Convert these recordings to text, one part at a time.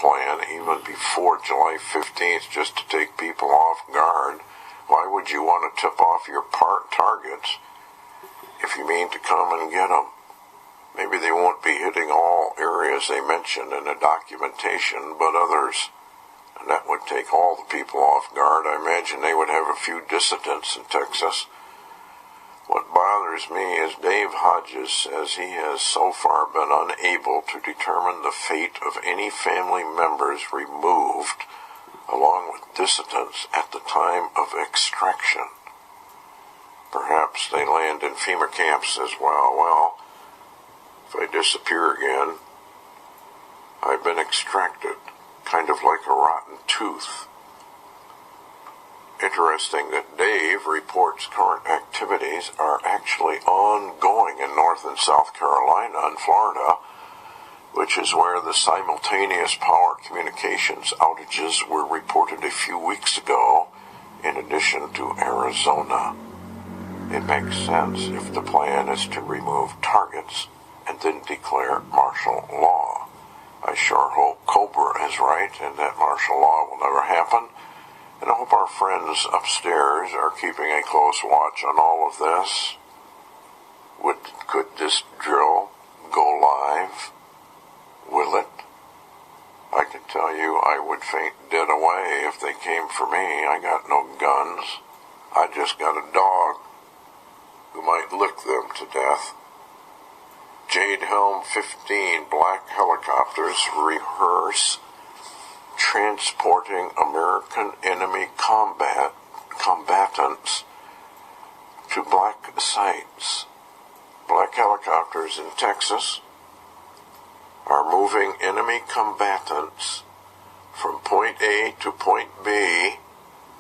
plan even before July 15th just to take people off guard. Why would you want to tip off your targets if you mean to come and get them? Maybe they won't be hitting all areas they mentioned in the documentation, but others. And that would take all the people off guard. I imagine they would have a few dissidents in Texas. What bothers me is Dave Hodges says he has so far been unable to determine the fate of any family members removed, along with dissidents at the time of extraction. Perhaps they land in FEMA camps as well. Well, if I disappear again, I've been extracted, kind of like a rotten tooth. Interesting that Dave reports current activities are actually ongoing in North and South Carolina and Florida, which is where the simultaneous power communications outages were reported a few weeks ago, in addition to Arizona. It makes sense if the plan is to remove targets and then declare martial law. I sure hope Cobra is right and that martial law will never happen. And I hope our friends upstairs are keeping a close watch on all of this. Could this drill go live? Will it? I can tell you I would faint dead away if they came for me. I got no guns. I just got a dog who might lick them to death. Jade Helm15 black helicopters rehearse transporting American enemy combatants to black sites. Black helicopters in Texas are moving enemy combatants from point A to point B.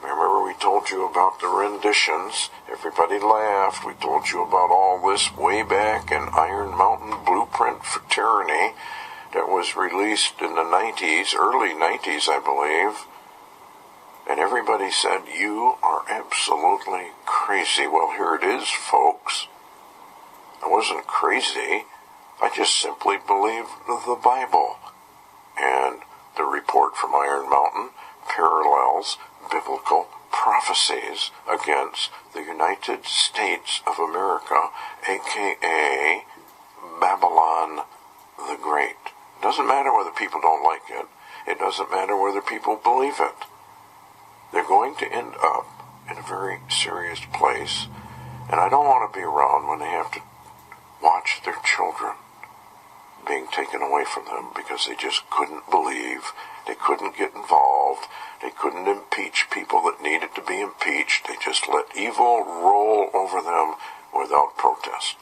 Remember we told you about the renditions. Everybody laughed. We told you about all this way back in Iron Mountain Blueprint for Tyranny that was released in the 90s, early 90s, I believe. And everybody said, you are absolutely crazy. Well, here it is, folks. I wasn't crazy. I just simply believed the Bible. And the report from Iron Mountain parallels biblical prophecies against the United States of America, a.k.a. Babylon the Great. It doesn't matter whether people don't like it. It doesn't matter whether people believe it. They're going to end up in a very serious place. And I don't want to be around when they have to watch their children being taken away from them because they just couldn't believe. They couldn't get involved. They couldn't impeach people that needed to be impeached. They just let evil roll over them without protest.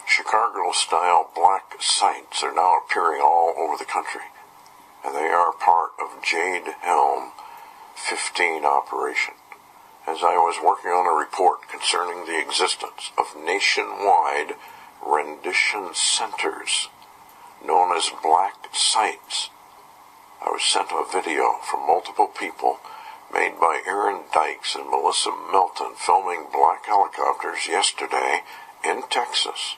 Chicago-style black sites are now appearing all over the country, and they are part of Jade Helm15 operation. As I was working on a report concerning the existence of nationwide rendition centers known as black sites, I was sent a video from multiple people made by Aaron Dykes and Melissa Melton filming black helicopters yesterday in Texas.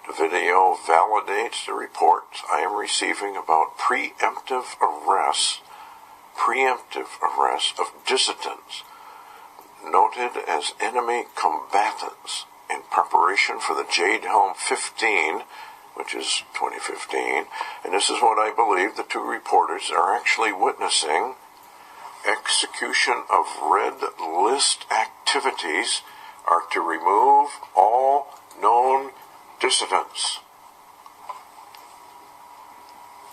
The video validates the reports I am receiving about preemptive arrests of dissidents noted as enemy combatants in preparation for the Jade Helm15, which is 2015, and this is what I believe the two reporters are actually witnessing: execution of red list activities are to remove all known dissidents.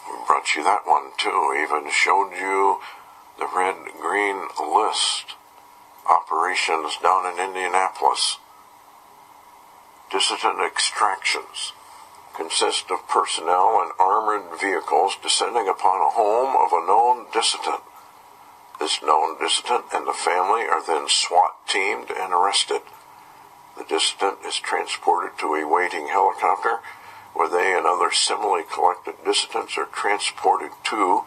We brought you that one too, even showed you the red-green list operations down in Indianapolis. Dissident extractions consist of personnel in armored vehicles descending upon a home of a known dissident. This known dissident and the family are then SWAT-teamed and arrested. The dissident is transported to a waiting helicopter, where they and other similarly collected dissidents are transported to,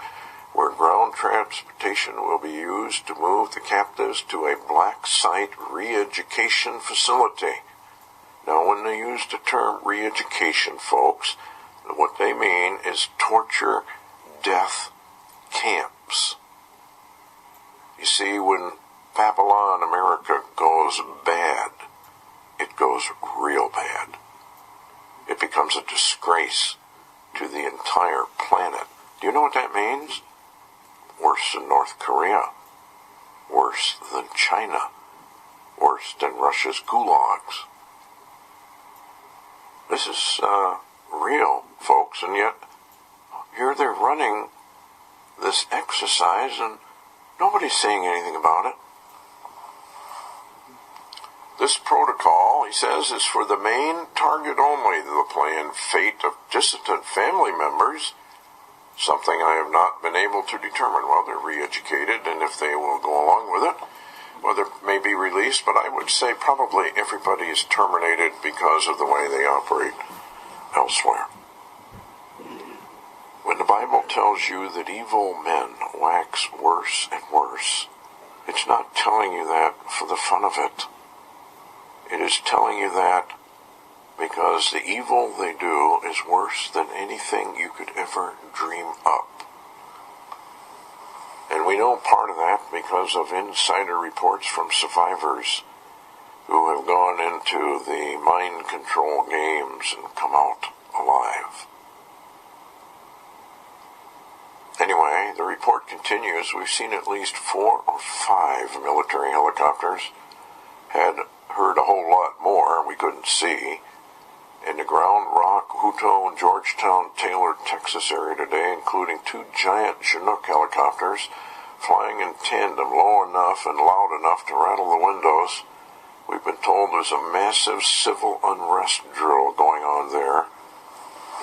where ground transportation will be used to move the captives to a black site re-education facility. Now, when they use the term re-education, folks, what they mean is torture, death, camps. You see, when Babylon America goes bad, it goes real bad. It becomes a disgrace to the entire planet. Do you know what that means? Worse than North Korea. Worse than China. Worse than Russia's gulags. This is real, folks, and yet here they're running this exercise and nobody's saying anything about it. This protocol, he says, is for the main target only, the planned fate of dissident family members, something I have not been able to determine. Well, they're re-educated, and if they will go along with it, well, they may be released, but I would say probably everybody is terminated because of the way they operate elsewhere. When the Bible tells you that evil men wax worse and worse, it's not telling you that for the fun of it. It is telling you that because the evil they do is worse than anything you could ever dream up. And we know part of that because of insider reports from survivors who have gone into the mind control games and come out alive. Anyway, the report continues. We've seen at least 4 or 5 military helicopters. Had heard a whole lot more we couldn't see. In the Ground Rock, Hutto, and Georgetown, Taylor, Texas area today, including 2 giant Chinook helicopters flying in tandem low enough and loud enough to rattle the windows. We've been told there's a massive civil unrest drill going on there.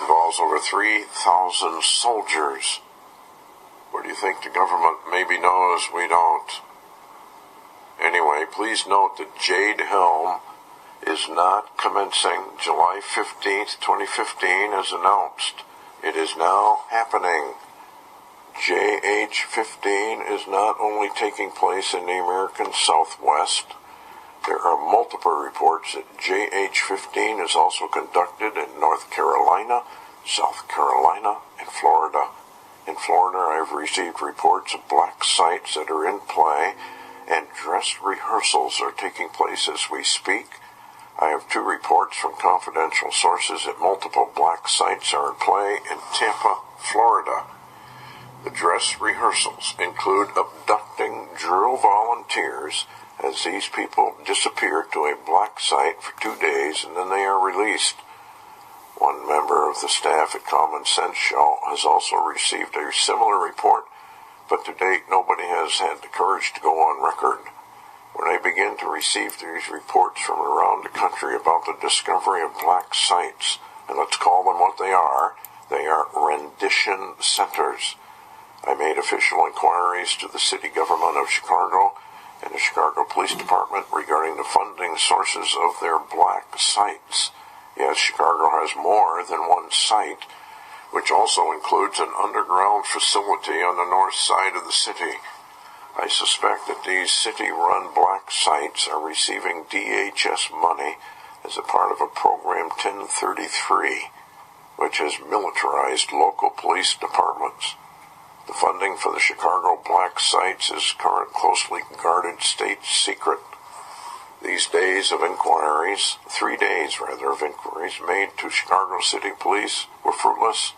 Involves over 3,000 soldiers. Where do you think the government maybe knows we don't? Anyway, please note that Jade Helm is not commencing July 15th, 2015 as announced. It is now happening. JH-15 is not only taking place in the American Southwest. There are multiple reports that JH-15 is also conducted in North Carolina, South Carolina, and Florida. In Florida, I've received reports of black sites that are in play, and dress rehearsals are taking place as we speak. I have 2 reports from confidential sources that multiple black sites are in play in Tampa, Florida. The dress rehearsals include abducting drill volunteers as these people disappear to a black site for 2 days and then they are released. One member of the staff at Common Sense Show has also received a similar report, but to date nobody has had the courage to go on record. When I begin to receive these reports from around the country about the discovery of black sites, and let's call them what they are rendition centers. I made official inquiries to the city government of Chicago and the Chicago Police Department regarding the funding sources of their black sites. Yes, Chicago has more than one site, which also includes an underground facility on the north side of the city. I suspect that these city-run black sites are receiving DHS money as a part of a program 1033, which has militarized local police departments. The funding for the Chicago black sites is current closely guarded state secret. These days of inquiries, 3 days rather of inquiries made to Chicago City Police were fruitless.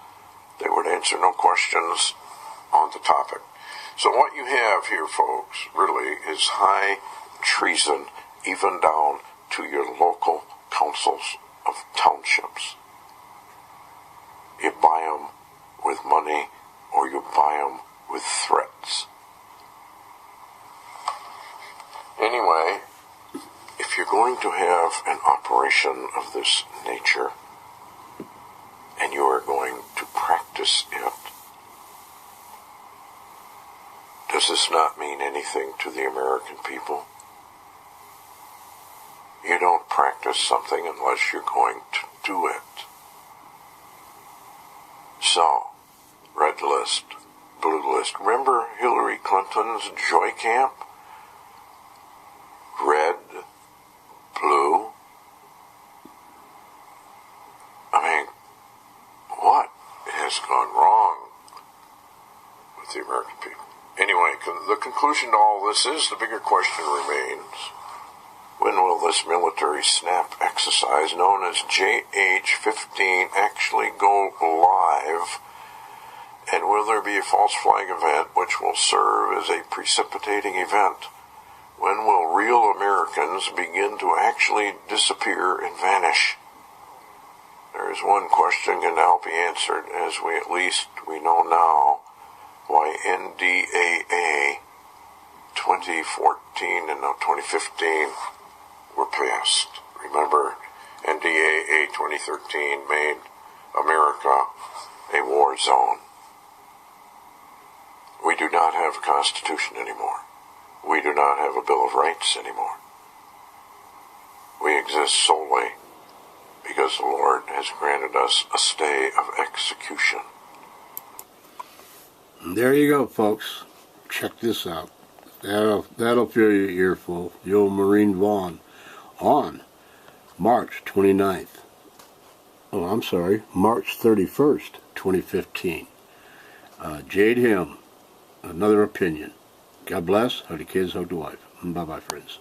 They would answer no questions on the topic. So what you have here, folks, really is high treason, even down to your local councils of townships. You buy them with money or you buy them with threats. Anyway, if you're going to have an operation of this nature and you are going to practice it, does this not mean anything to the American people? You don't practice something unless you're going to do it. So, red list, blue list. Remember Hillary Clinton's joy camp? Red, blue. I mean, what has gone wrong with the American people? Anyway, the conclusion to all this is the bigger question remains: when will this military snap exercise known as Helm15 actually go live? And will there be a false flag event which will serve as a precipitating event? When will real Americans begin to actually disappear and vanish? There is one question can now be answered, as we know now why NDAA 2014 and now 2015 were passed. Remember, NDAA 2013 made America a war zone. We do not have a Constitution anymore. We do not have a Bill of Rights anymore. We exist solely because the Lord has granted us a stay of execution. There you go, folks. Check this out. That'll fill your earful. The old Marine Vaughn on March 29th. Oh, I'm sorry, March 31st, 2015. Jade Helm, another opinion. God bless. Howdy kids, howdy wife. Bye-bye, friends.